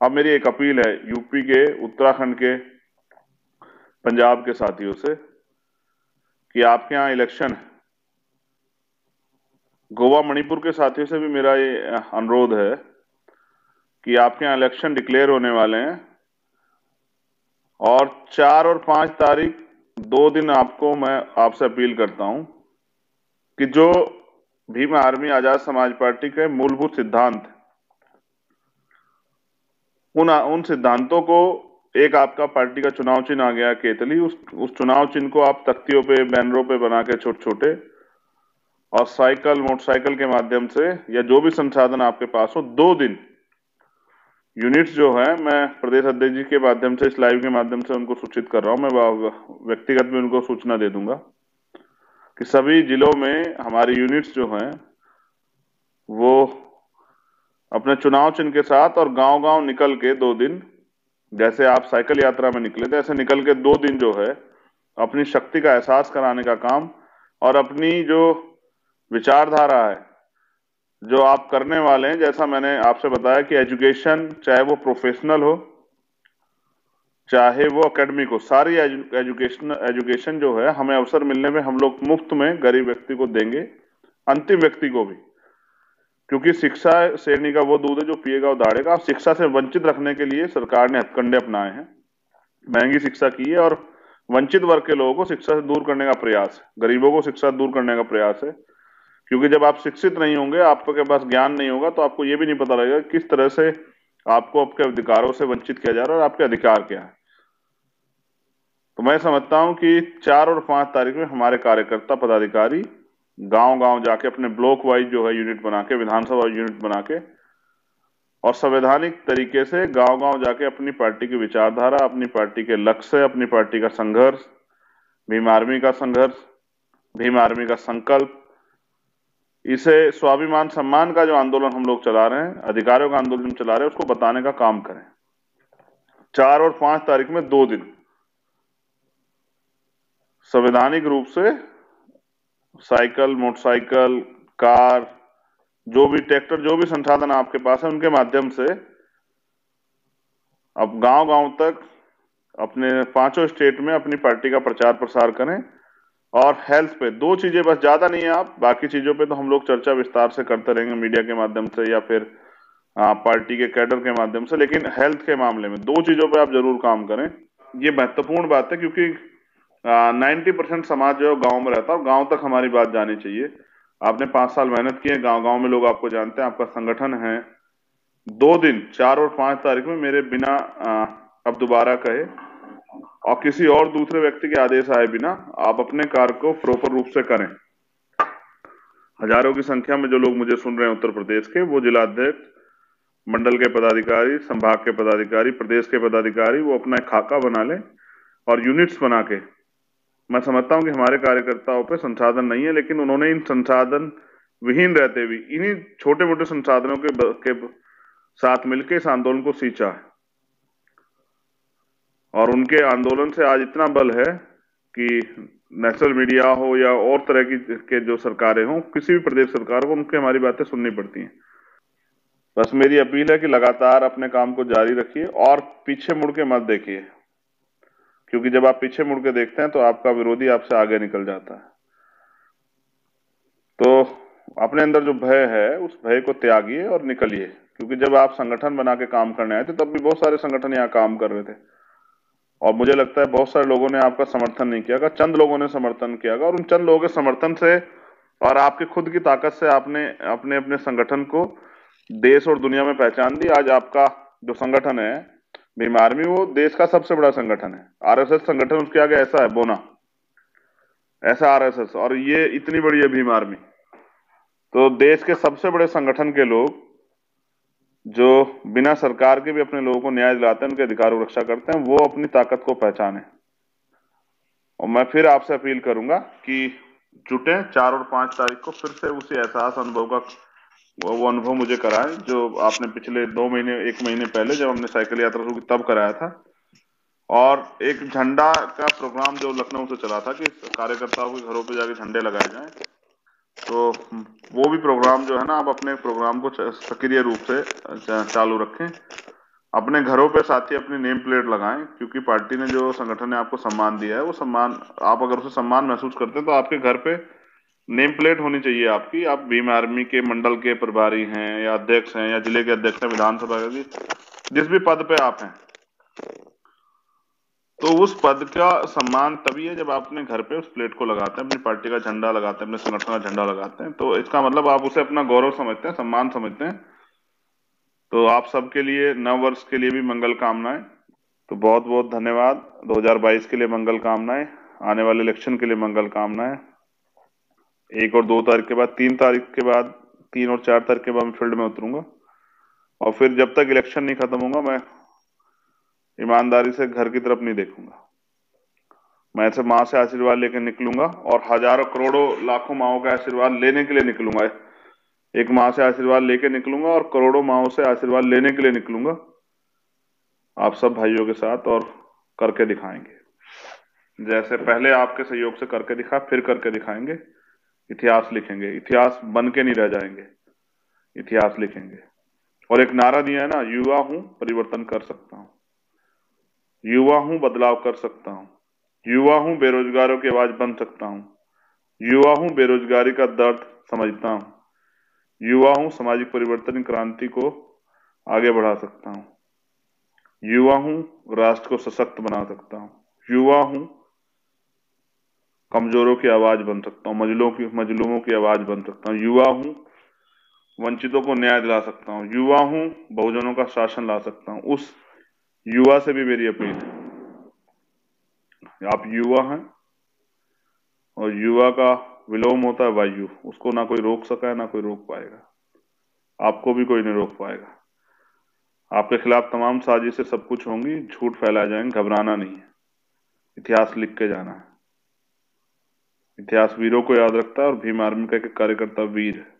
अब मेरी एक अपील है यूपी के, उत्तराखंड के, पंजाब के साथियों से कि आपके यहाँ इलेक्शन है। गोवा मणिपुर के साथियों से भी मेरा ये अनुरोध है कि आपके यहाँ इलेक्शन डिक्लेयर होने वाले हैं और 4 और 5 तारीख 2 दिन आपको मैं आपसे अपील करता हूं कि जो भीम आर्मी आजाद समाज पार्टी के मूलभूत सिद्धांत, उन सिद्धांतों को, एक आपका पार्टी का चुनाव चिन्ह आ गया केतली, उस चुनाव चिन्ह को आप तख्तियों पे, बैनरों पे बना के छोटे छोटे, और साइकिल मोटरसाइकिल के माध्यम से या जो भी संसाधन आपके पास हो, 2 दिन यूनिट्स जो है, मैं प्रदेश अध्यक्ष जी के माध्यम से, इस लाइव के माध्यम से उनको सूचित कर रहा हूं, मैं व्यक्तिगत में उनको सूचना दे दूंगा कि सभी जिलों में हमारी यूनिट्स जो हैं वो अपने चुनाव चिन्ह के साथ और गांव गांव निकल के 2 दिन, जैसे आप साइकिल यात्रा में निकले थे, ऐसे निकल के 2 दिन जो है अपनी शक्ति का एहसास कराने का काम, और अपनी जो विचारधारा है जो आप करने वाले हैं, जैसा मैंने आपसे बताया कि एजुकेशन, चाहे वो प्रोफेशनल हो चाहे वो एकेडमिक हो, सारी एजुकेशन जो है हमें अवसर मिलने में हम लोग मुफ्त में गरीब व्यक्ति को देंगे, अंतिम व्यक्ति को भी, क्योंकि शिक्षा शेरनी का वो दूध है जो पिएगा वो दाढ़ेगा। शिक्षा से वंचित रखने के लिए सरकार ने हथकंडे अपनाए हैं, महंगी शिक्षा की है, और वंचित वर्ग के लोगों को शिक्षा से दूर करने का प्रयास है, गरीबों को शिक्षा से दूर करने का प्रयास है। क्योंकि जब आप शिक्षित नहीं होंगे, आपके पास ज्ञान नहीं होगा, तो आपको ये भी नहीं पता लगेगा किस तरह से आपको आपके अधिकारों से वंचित किया जा रहा है और आपके अधिकार क्या है। तो मैं समझता हूं कि 4 और 5 तारीख में हमारे कार्यकर्ता पदाधिकारी गांव गांव जाके अपने ब्लॉक वाइज जो है यूनिट बना के, विधानसभा यूनिट बना के, और संवैधानिक तरीके से गांव गांव जाके अपनी पार्टी की विचारधारा, अपनी पार्टी के लक्ष्य, अपनी पार्टी का संघर्ष, भीम आर्मी का संघर्ष, भीम आर्मी का संकल्प, इसे स्वाभिमान सम्मान का जो आंदोलन हम लोग चला रहे हैं, अधिकारों का आंदोलन चला रहे हैं, उसको बताने का काम करें। 4 और 5 तारीख में 2 दिन संवैधानिक रूप से साइकिल, मोटरसाइकिल, कार, जो भी ट्रैक्टर, जो भी संसाधन आपके पास है, उनके माध्यम से अब गांव गांव तक अपने 5 स्टेट में अपनी पार्टी का प्रचार प्रसार करें। और हेल्थ पे 2 चीजें बस, ज्यादा नहीं है, आप बाकी चीजों पे तो हम लोग चर्चा विस्तार से करते रहेंगे मीडिया के माध्यम से या फिर पार्टी के कैडर के माध्यम से, लेकिन हेल्थ के मामले में 2 चीजों पे आप जरूर काम करें। ये महत्वपूर्ण बात है, क्योंकि 90% समाज जो है गांव में रहता है और गांव तक हमारी बात जानी चाहिए। आपने 5 साल मेहनत की है, गांव गांव में लोग आपको जानते हैं, आपका संगठन है। 2 दिन 4 और 5 तारीख में मेरे बिना अब दोबारा कहे और किसी और दूसरे व्यक्ति के आदेश आए बिना आप अपने कार्य को प्रॉपर रूप से करें। हजारों की संख्या में जो लोग मुझे सुन रहे हैं उत्तर प्रदेश के, वो जिलाध्यक्ष, मंडल के पदाधिकारी, संभाग के पदाधिकारी, प्रदेश के पदाधिकारी, वो अपना एक खाका बना लें और यूनिट्स बना के, मैं समझता हूं कि हमारे कार्यकर्ताओं पे संसाधन नहीं है, लेकिन उन्होंने इन संसाधन विहीन रहते हुए इन्हीं छोटे मोटे संसाधनों के साथ मिलकर इस आंदोलन को सींचा है। और उनके आंदोलन से आज इतना बल है कि नेशनल मीडिया हो या और तरह की के जो सरकारें हों, किसी भी प्रदेश सरकार को उनके हमारी बातें सुननी पड़ती हैं। बस मेरी अपील है कि लगातार अपने काम को जारी रखिए और पीछे मुड़ के मत देखिए, क्योंकि जब आप पीछे मुड़ के देखते हैं तो आपका विरोधी आपसे आगे निकल जाता है। तो अपने अंदर जो भय है उस भय को त्यागिए और निकलिए, क्योंकि जब आप संगठन बना के काम करने आए थे तब भी बहुत सारे संगठन यहाँ काम कर रहे थे, और मुझे लगता है बहुत सारे लोगों ने आपका समर्थन नहीं किया, चंद लोगों ने समर्थन किया, और उन चंद लोगों के समर्थन से और आपके खुद की ताकत से आपने अपने अपने संगठन को देश और दुनिया में पहचान दी। आज आपका जो संगठन है भीम आर्मी, वो देश का सबसे बड़ा संगठन है। आरएसएस संगठन उसके आगे ऐसा है बोना, ऐसा आरएसएस, और ये इतनी बड़ी है भीम आर्मी। तो देश के सबसे बड़े संगठन के लोग जो बिना सरकार के भी अपने लोगों को न्याय दिलाते हैं, उनके अधिकारों की रक्षा करते हैं, वो अपनी ताकत को पहचाने। और मैं फिर आपसे अपील करूंगा कि जुटे 4 और 5 तारीख को, फिर से उसी एहसास अनुभव का वो अनुभव मुझे कराएं जो आपने पिछले 2 महीने 1 महीने पहले जब हमने साइकिल यात्रा शुरू की तब कराया था। और एक झंडा का प्रोग्राम जो लखनऊ से चला था कि कार्यकर्ताओं के घरों पे जाके झंडे लगाए जाएं, तो वो भी प्रोग्राम जो है ना, आप अपने प्रोग्राम को सक्रिय रूप से चालू रखें। अपने घरों पे साथी अपनी नेम प्लेट लगाएं, क्योंकि पार्टी ने जो संगठन ने आपको सम्मान दिया है वो सम्मान, आप अगर उसे सम्मान महसूस करते हैं तो आपके घर पे नेम प्लेट होनी चाहिए आपकी। आप भीम आर्मी के मंडल के प्रभारी हैं या अध्यक्ष हैं या जिले के अध्यक्ष हैं, विधानसभा के, जिस भी पद पे आप हैं, तो उस पद का सम्मान तभी है जब आप अपने घर पे उस प्लेट को लगाते हैं, अपनी पार्टी का झंडा लगाते हैं, अपने संगठन का झंडा लगाते हैं, तो इसका मतलब आप उसे अपना गौरव समझते हैं, सम्मान समझते हैं। तो आप सबके लिए नव वर्ष के लिए भी मंगल कामनाएं। तो बहुत बहुत धन्यवाद। 2022 के लिए मंगल कामनाएं, आने वाले इलेक्शन के लिए मंगल कामनाएं। 1 और 2 तारीख के बाद, 3 तारीख के बाद, 3 और 4 तारीख के बाद मैं फील्ड में उतरूंगा, और फिर जब तक इलेक्शन नहीं खत्म होगा मैं ईमानदारी से घर की तरफ नहीं देखूंगा। मैं ऐसे माँ से आशीर्वाद लेकर निकलूंगा और हजारों करोड़ों लाखों माओं का आशीर्वाद लेने के लिए निकलूंगा। एक माँ से आशीर्वाद लेके निकलूंगा और करोड़ों माओं से आशीर्वाद लेने के लिए निकलूंगा, आप सब भाइयों के साथ, और करके दिखाएंगे। जैसे पहले आपके सहयोग से करके दिखा, फिर करके दिखाएंगे। इतिहास लिखेंगे, इतिहास बन के नहीं रह जाएंगे, इतिहास लिखेंगे। और एक नारा दिया है ना, युवा हूं परिवर्तन कर सकता हूं, युवा हूं बदलाव कर सकता हूं, युवा हूं बेरोजगारों की आवाज बन सकता हूं, युवा हूं बेरोजगारी का दर्द समझता हूं, युवा हूं सामाजिक परिवर्तन क्रांति को आगे बढ़ा सकता हूं, युवा हूं राष्ट्र को सशक्त बना सकता हूं, युवा हूं कमजोरों की आवाज बन सकता हूं, मजलूमों की आवाज बन सकता हूं, युवा हूं वंचितों को न्याय दिला सकता हूं, युवा हूं बहुजनों का शासन ला सकता हूं। उस युवा से भी मेरी अपील है, आप युवा हैं, और युवा का विलोम होता है वायु, उसको ना कोई रोक सका है ना कोई रोक पाएगा, आपको भी कोई नहीं रोक पाएगा। आपके खिलाफ तमाम साजिशें सब कुछ होंगी, झूठ फैलाए जाएंगे, घबराना नहीं है, इतिहास लिख के जाना है। इतिहास वीरों को याद रखता है और भीम आर्मी का एक कार्यकर्ता वीर है।